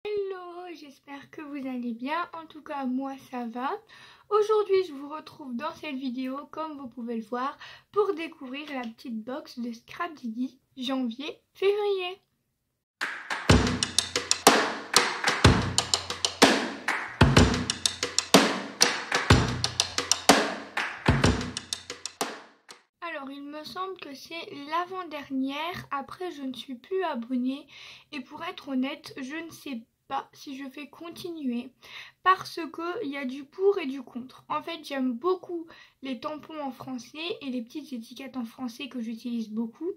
Hello, j'espère que vous allez bien. En tout cas, moi ça va. Aujourd'hui, je vous retrouve dans cette vidéo, comme vous pouvez le voir, pour découvrir la petite box de Scrapdiddy janvier-février. Alors, il me semble que c'est l'avant-dernière. Après, je ne suis plus abonnée. Et pour être honnête, je ne sais pas si je vais continuer. Parce qu'il y a du pour et du contre. En fait, j'aime beaucoup les tampons en français et les petites étiquettes en français que j'utilise beaucoup.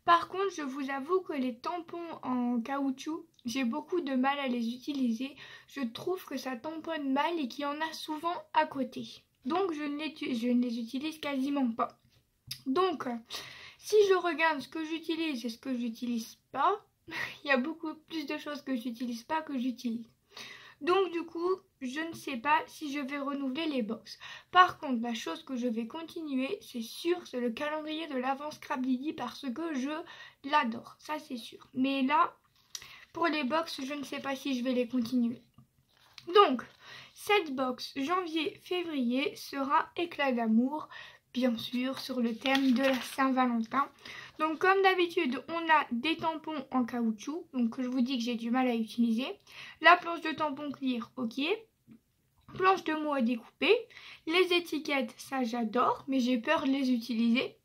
Par contre, je vous avoue que les tampons en caoutchouc, j'ai beaucoup de mal à les utiliser. Je trouve que ça tamponne mal et qu'il y en a souvent à côté. Donc, je ne les utilise quasiment pas. Donc, si je regarde ce que j'utilise et ce que j'utilise pas, il y a beaucoup plus de choses que j'utilise pas que j'utilise. Donc du coup, je ne sais pas si je vais renouveler les box. Par contre, la chose que je vais continuer, c'est sûr, c'est le calendrier de l'avant Scrapdiddy parce que je l'adore, ça c'est sûr. Mais là, pour les box, je ne sais pas si je vais les continuer. Donc, cette box janvier-février sera éclat d'amour, bien sûr, sur le thème de la Saint-Valentin. Donc, comme d'habitude, on a des tampons en caoutchouc, donc que je vous dis que j'ai du mal à utiliser. La planche de tampon clear, ok. Planche de mots à découper. Les étiquettes, ça j'adore, mais j'ai peur de les utiliser.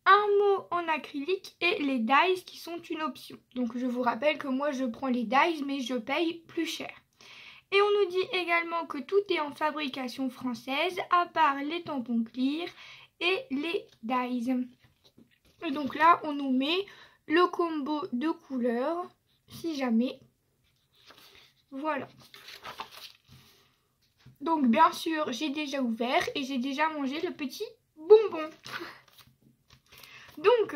Un mot en acrylique et les dies qui sont une option. Donc, je vous rappelle que moi, je prends les dies, mais je paye plus cher. Et on nous dit également que tout est en fabrication française, à part les tampons clear et les dies. Et donc là, on nous met le combo de couleurs, si jamais. Voilà. Donc bien sûr, j'ai déjà ouvert et j'ai déjà mangé le petit bonbon. Donc,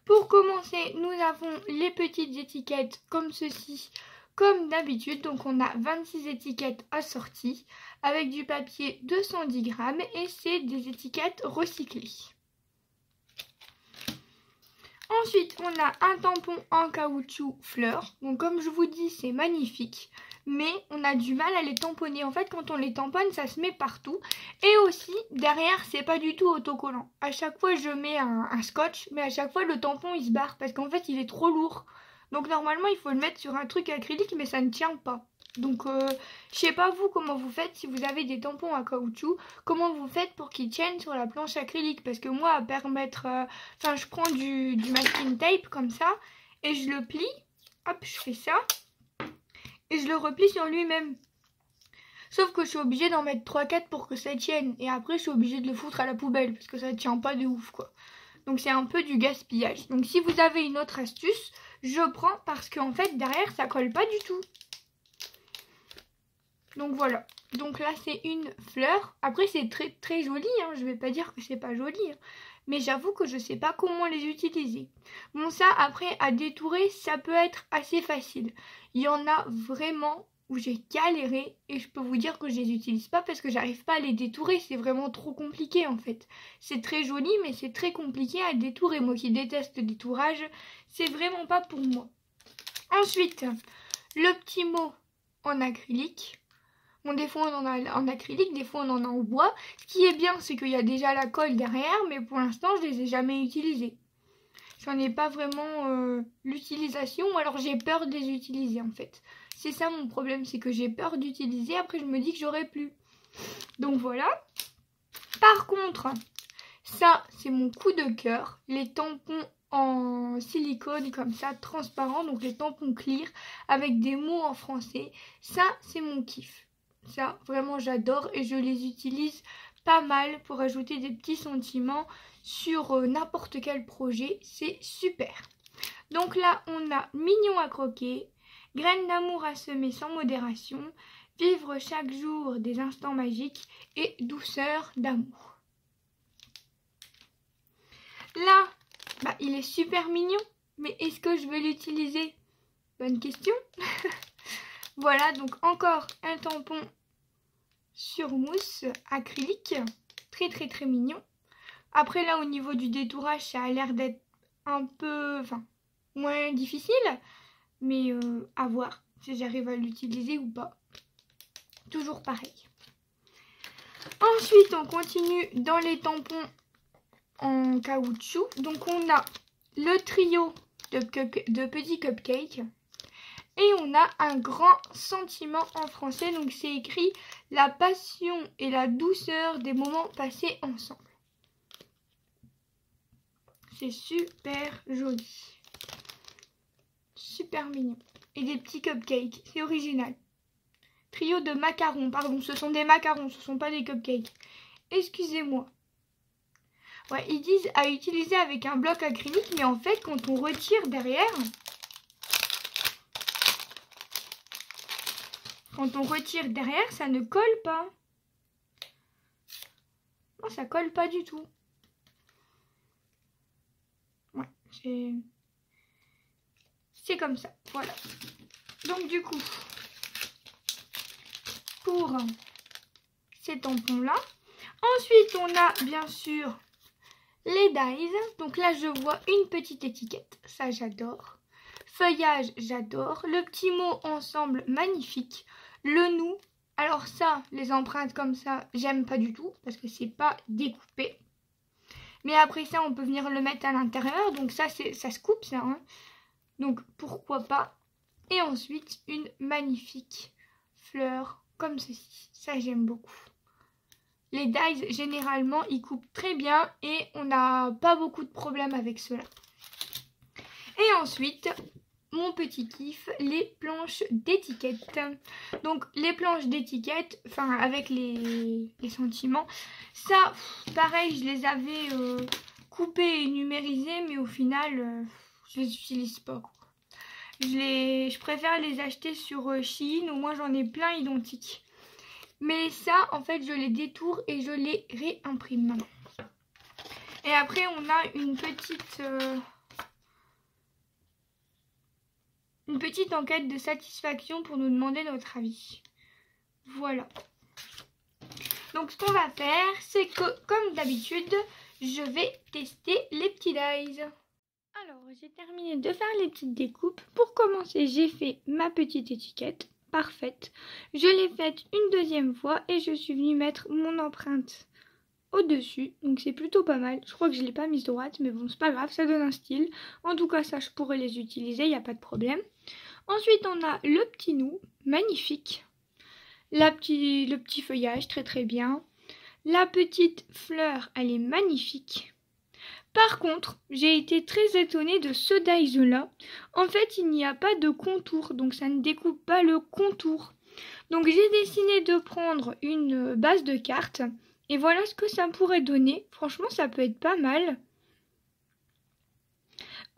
pour commencer, nous avons les petites étiquettes comme ceci. Comme d'habitude, donc on a 26 étiquettes assorties avec du papier de 110 grammes et c'est des étiquettes recyclées. Ensuite, on a un tampon en caoutchouc fleur. Donc comme je vous dis, c'est magnifique. Mais on a du mal à les tamponner. En fait, quand on les tamponne, ça se met partout. Et aussi, derrière, c'est pas du tout autocollant. À chaque fois, je mets un scotch, mais à chaque fois, le tampon, il se barre. Parce qu'en fait, il est trop lourd. Donc normalement, il faut le mettre sur un truc acrylique, mais ça ne tient pas. Donc, je sais pas vous comment vous faites si vous avez des tampons à caoutchouc. Comment vous faites pour qu'ils tiennent sur la planche acrylique. Parce que moi, à permettre... Enfin, je prends du masking tape comme ça. Et je le plie. Hop, je fais ça. Et je le replie sur lui-même. Sauf que je suis obligée d'en mettre 3-4 pour que ça tienne. Et après, je suis obligée de le foutre à la poubelle. Parce que ça tient pas de ouf, quoi. Donc, c'est un peu du gaspillage. Donc, si vous avez une autre astuce, je prends parce qu'en fait, derrière, ça colle pas du tout. Donc, voilà. Donc là, c'est une fleur. Après, c'est très, très joli. Hein. Je vais pas dire que c'est pas joli. Hein. Mais j'avoue que je sais pas comment les utiliser. Bon, ça, après, à détourer, ça peut être assez facile. Il y en a vraiment où j'ai galéré et je peux vous dire que je les utilise pas parce que j'arrive pas à les détourer. C'est vraiment trop compliqué, en fait. C'est très joli, mais c'est très compliqué à détourer. Moi qui déteste le détourage, c'est vraiment pas pour moi. Ensuite, le petit mot en acrylique. Bon, des fois on en a en acrylique, des fois on en a en bois. Ce qui est bien, c'est qu'il y a déjà la colle derrière, mais pour l'instant je les ai jamais utilisés. J'en ai pas vraiment l'utilisation, ou alors j'ai peur de les utiliser en fait. C'est ça mon problème, c'est que j'ai peur d'utiliser, après je me dis que j'aurais plus. Donc voilà. Par contre, ça c'est mon coup de cœur, les tampons en silicone comme ça, transparent, donc les tampons clear, avec des mots en français. Ça c'est mon kiff. Ça, vraiment, j'adore et je les utilise pas mal pour ajouter des petits sentiments sur n'importe quel projet. C'est super. Donc là, on a mignon à croquer, graines d'amour à semer sans modération, vivre chaque jour des instants magiques et douceur d'amour. Là, bah, il est super mignon, mais est-ce que je vais l'utiliser? Bonne question. Voilà, donc encore un tampon sur mousse acrylique, très très très mignon. Après là au niveau du détourage, ça a l'air d'être un peu, moins difficile, Mais à voir si j'arrive à l'utiliser ou pas. Toujours pareil. Ensuite, on continue dans les tampons en caoutchouc. Donc, on a le trio de petits cupcakes. Et on a un grand sentiment en français. Donc, c'est écrit « La passion et la douceur des moments passés ensemble ». C'est super joli. Super mignon. Et des petits cupcakes. C'est original. Trio de macarons. Pardon, ce sont des macarons. Ce ne sont pas des cupcakes. Excusez-moi. Ouais, ils disent à utiliser avec un bloc acrylique. Mais en fait, quand on retire derrière... Quand on retire derrière, ça ne colle pas. Non, ça colle pas du tout. Ouais, c'est comme ça. Voilà. Donc du coup, pour ces tampons-là. Ensuite, on a bien sûr les dies. Donc là, je vois une petite étiquette. Ça, j'adore. Feuillage, j'adore. Le petit mot ensemble, magnifique. Le nous. Alors ça, les empreintes comme ça, j'aime pas du tout parce que c'est pas découpé. Mais après ça, on peut venir le mettre à l'intérieur. Donc ça se coupe ça. Hein. Donc pourquoi pas. Et ensuite, une magnifique fleur comme ceci. Ça, j'aime beaucoup. Les dies, généralement, ils coupent très bien et on n'a pas beaucoup de problèmes avec cela. Et ensuite, mon petit kiff, les planches d'étiquette. Donc, les planches d'étiquette, enfin, avec les sentiments, ça, pareil, je les avais coupées et numérisées, mais au final, je les utilise pas, quoi. Je préfère les acheter sur Shein, au moins j'en ai plein identiques. Mais ça, en fait, je les détourne et je les réimprime. Et après, on a une petite enquête de satisfaction pour nous demander notre avis. Voilà. Donc, ce qu'on va faire, c'est que, comme d'habitude, je vais tester les petits dies. Alors, j'ai terminé de faire les petites découpes. Pour commencer, j'ai fait ma petite étiquette. Parfaite. Je l'ai faite une deuxième fois et je suis venue mettre mon empreinte au-dessus. Donc c'est plutôt pas mal. Je crois que je ne l'ai pas mise droite, mais bon, c'est pas grave, ça donne un style. En tout cas, ça, je pourrais les utiliser, il n'y a pas de problème. Ensuite, on a le petit nous, magnifique. Le petit feuillage, très très bien. La petite fleur, elle est magnifique. Par contre, j'ai été très étonnée de ce dies-là. En fait, il n'y a pas de contour, donc ça ne découpe pas le contour. Donc j'ai décidé de prendre une base de cartes. Et voilà ce que ça pourrait donner. Franchement, ça peut être pas mal.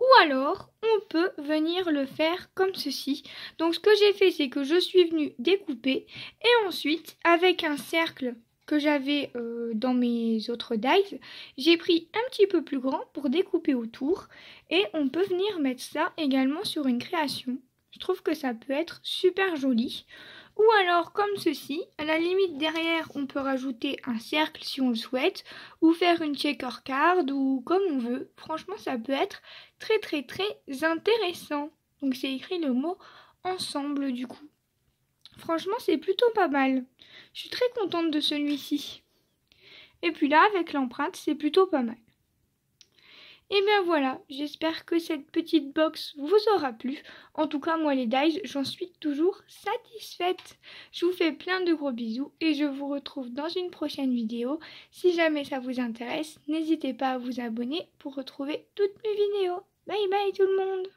Ou alors, on peut venir le faire comme ceci. Donc ce que j'ai fait, c'est que je suis venue découper. Et ensuite, avec un cercle que j'avais dans mes autres dies, j'ai pris un petit peu plus grand pour découper autour. Et on peut venir mettre ça également sur une création. Je trouve que ça peut être super joli. Ou alors comme ceci, à la limite derrière on peut rajouter un cercle si on le souhaite, ou faire une checker card ou comme on veut. Franchement ça peut être très très très intéressant. Donc c'est écrit le mot ensemble du coup. Franchement c'est plutôt pas mal. Je suis très contente de celui-ci. Et puis là avec l'empreinte c'est plutôt pas mal. Et bien voilà, j'espère que cette petite box vous aura plu. En tout cas, moi les dies, j'en suis toujours satisfaite. Je vous fais plein de gros bisous et je vous retrouve dans une prochaine vidéo. Si jamais ça vous intéresse, n'hésitez pas à vous abonner pour retrouver toutes mes vidéos. Bye bye tout le monde!